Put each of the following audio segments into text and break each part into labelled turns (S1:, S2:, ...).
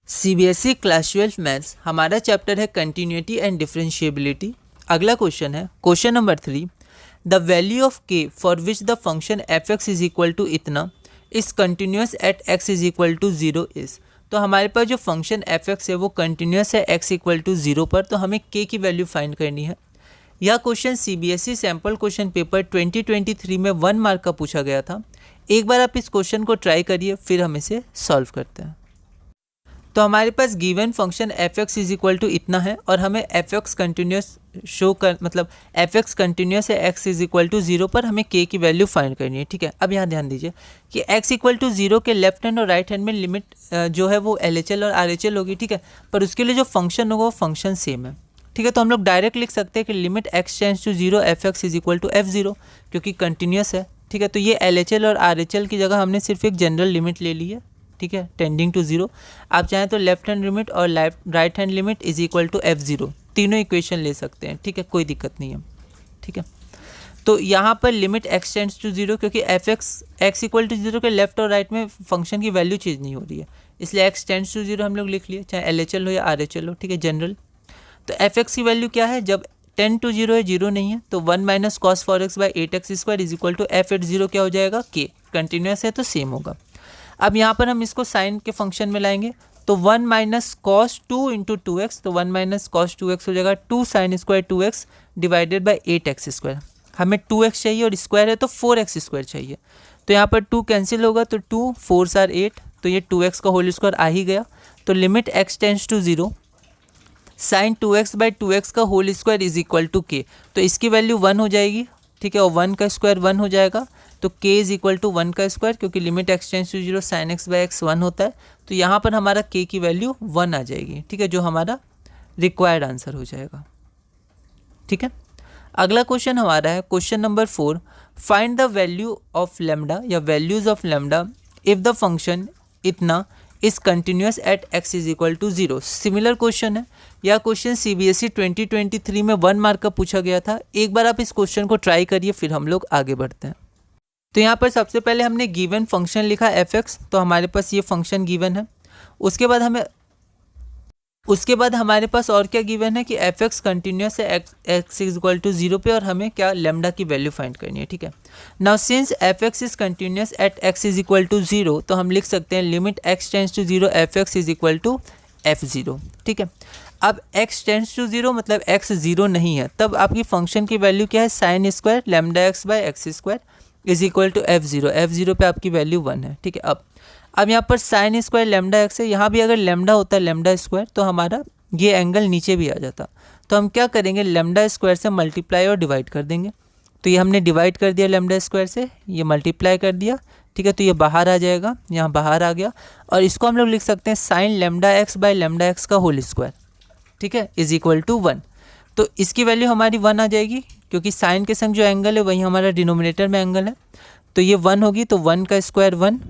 S1: CBSE class 12 maths हमारा chapter है continuity and differentiability. अगला क्वेश्चन है question number 3। The value of k for which the function f x is equal to इतना is continuous at x is equal to 0 is. तो हमारे पास जो function f x है वो continuous है x equal to 0 पर, तो हमें के की वैल्यू फाइंड करनी है। यह question CBSE sample question paper 2023 में 1 मार्क का पूछा गया था। एक बार आप इस क्वेश्चन को ट्राई करिए, फिर हम इसे सॉल्व करते हैं। तो हमारे पास given function f x is equal to इतना है और हमें एफ एक्स कंटिन्यूस शो कर मतलब एफ एक्स कंटिन्यूस है एक्स इज इक्वल टू 0 पर हमें के की वैल्यू फाइंड करनी है। ठीक है, अब यहाँ ध्यान दीजिए कि एक्स इक्वल टू 0 के लेफ्ट हैंड और राइट हैंड में लिमिट जो है वो एल एच एल और आर एच एल होगी। ठीक है, पर उसके लिए जो फंक्शन होगा वो फंक्शन सेम है। ठीक है, तो हम लोग डायरेक्ट लिख सकते हैं कि limit x tends to 0 f x is equal to f 0 क्योंकि कंटिन्यूस है। ठीक है, तो ये एल एच एल और आर एच एल की जगह हमने सिर्फ एक जनरल लिमिट ले ली है। ठीक है, टेंडिंग टू 0। आप चाहें तो लेफ्ट हैंड लिमिट और right hand limit is equal to f 0 तीनों इक्वेशन ले सकते हैं। ठीक है, कोई दिक्कत नहीं है। ठीक है, तो यहाँ पर लिमिट एक्स टेंड्स टू 0 क्योंकि एफ एक्स इक्वल टू 0 के लेफ्ट और राइट में फंक्शन की वैल्यू चेंज नहीं हो रही है, इसलिए एक्स टेंड्स टू 0 हम लोग लिख लिए, चाहे एल एच एल हो या आर एच एल हो। ठीक है, जनरल। तो एफ एक्स की वैल्यू क्या है, जब 10 टू 0 है, 0 नहीं है, तो 1 minus cos 4x by 8x square is equal to f at 0 क्या हो जाएगा, के। कंटिन्यूस है तो सेम होगा। अब यहाँ पर हम इसको साइन के फंक्शन में लाएंगे, तो 1 माइनस कॉस 2 इंटू 2x, तो 1 माइनस कॉस 2x हो जाएगा 2 sine square 2x divided by 8x square. हमें 2x चाहिए और स्क्वायर है तो 4x स्क्वायर चाहिए, तो यहाँ पर 2 कैंसिल होगा, तो 2 4 आर 8, तो ये 2x का होल स्क्वायर आ ही गया। तो limit x tends to 0 sine 2x by 2x का whole square is equal to k, तो इसकी वैल्यू 1 हो जाएगी। ठीक है, और 1 का स्क्वायर 1 हो जाएगा, तो k इज इक्वल टू 1 का स्क्वायर क्योंकि limit x tends to 0 sine x by x 1 होता है, तो यहाँ पर हमारा k की वैल्यू 1 आ जाएगी। ठीक है, जो हमारा रिक्वायर्ड आंसर हो जाएगा। ठीक है, अगला क्वेश्चन हमारा है question number 4। Find the value of lambda या values of lambda if the function इतना is continuous at x is equal to 0। Similar question है। यह क्वेश्चन सीबीएसई 2023 में 1 मार्क का पूछा गया था। एक बार आप इस क्वेश्चन को ट्राई करिए, फिर हम लोग आगे बढ़ते हैं। तो यहाँ पर सबसे पहले हमने गिवन फंक्शन लिखा एफ एक्स, तो हमारे पास ये फंक्शन गिवन है। उसके बाद हमारे पास और क्या गिवन है कि एफ एक्स कंटिन्यूस है एक्स इज इक्वल टू 0 पे, और हमें क्या लेमडा की वैल्यू फाइंड करनी है। ठीक है, now since f x is continuous at x is equal to 0, तो हम लिख सकते हैं limit x tends to 0 f x is equal to f 0। ठीक है, अब x टेंड्स टू 0 मतलब x 0 नहीं है, तब आपकी फंक्शन की वैल्यू क्या है, sine square lambda x by x square is equal to f 0। F 0 पे आपकी वैल्यू 1 है। ठीक है, अब यहाँ पर साइन स्क्वायर लेमडा एक्स है, यहाँ भी अगर लेमडा होता है लेमडा स्क्वायर तो हमारा ये एंगल नीचे भी आ जाता, तो हम क्या करेंगे, लेमडा स्क्वायर से मल्टीप्लाई और डिवाइड कर देंगे। तो ये हमने डिवाइड कर दिया लेमडा स्क्वायर से, ये मल्टीप्लाई कर दिया। ठीक है, तो ये बाहर आ जाएगा, यहाँ बाहर आ गया, और इसको हम लोग लिख सकते हैं sine lambda x by lambda x का होल स्क्वायर। ठीक है, इज इक्वल टू 1। तो इसकी वैल्यू हमारी 1 आ जाएगी क्योंकि साइन के संग जो एंगल है वही हमारा डिनोमिनेटर में एंगल है, तो ये 1 होगी, तो 1 का स्क्वायर 1,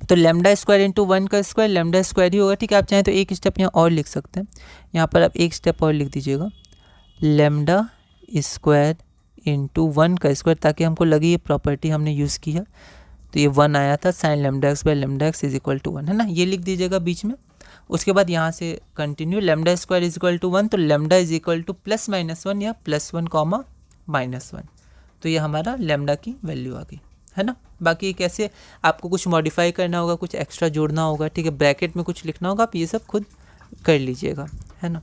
S1: तो लेमडा स्क्वायर इंटू 1 का स्क्वायर लेमडा स्क्वायर ही होगा। ठीक है, आप चाहें तो एक स्टेप यहाँ और लिख सकते हैं, यहाँ पर आप एक स्टेप और लिख दीजिएगा, लेमडा स्क्वायर इंटू 1 का स्क्वायर, ताकि हमको लगे ये प्रॉपर्टी हमने यूज़ की है। तो ये 1 आया था, sine lambda x by lambda x is equal to 1, है ना, ये लिख दीजिएगा बीच में। उसके बाद यहाँ से continue lambda square is equal to 1, तो lambda is equal to plus minus 1 या प्लस 1 कॉमा माइनस 1, तो ये हमारा लेमडा की वैल्यू आ गई, है ना। बाकी कैसे आपको कुछ मॉडिफाई करना होगा, कुछ एक्स्ट्रा जोड़ना होगा, ठीक है, ब्रैकेट में कुछ लिखना होगा, आप ये सब खुद कर लीजिएगा, है ना।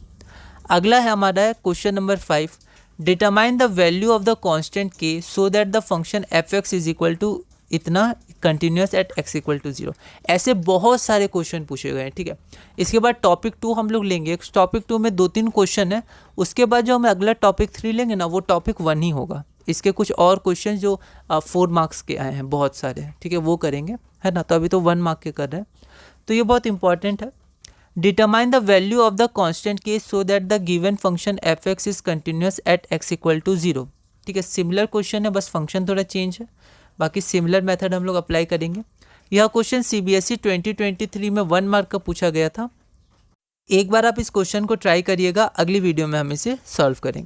S1: अगला है हमारा है question number 5। Determine the value of the constant k so that the function f x is equal to इतना continuous at x equal to 0। ऐसे बहुत सारे क्वेश्चन पूछे गए हैं। ठीक है, इसके बाद टॉपिक 2 हम लोग लेंगे। टॉपिक 2 में 2-3 क्वेश्चन है, उसके बाद जो हम अगला टॉपिक 3 लेंगे ना, वो टॉपिक 1 ही होगा। इसके कुछ और क्वेश्चन जो 4 मार्क्स के आए हैं, बहुत सारे हैं, ठीक है, वो करेंगे, है ना। तो अभी तो 1 मार्क के कर रहे हैं, तो ये बहुत इंपॉर्टेंट है। Determine the value of the constant k so that the given function f x is continuous at x equal to 0। ठीक है, सिमिलर क्वेश्चन है, बस फंक्शन थोड़ा चेंज है, बाकी सिमिलर मेथड हम लोग अप्लाई करेंगे। यह क्वेश्चन सीबीएसई 2023 में 1 मार्क का पूछा गया था। एक बार आप इस क्वेश्चन को ट्राई करिएगा, अगली वीडियो में हम इसे सॉल्व करेंगे।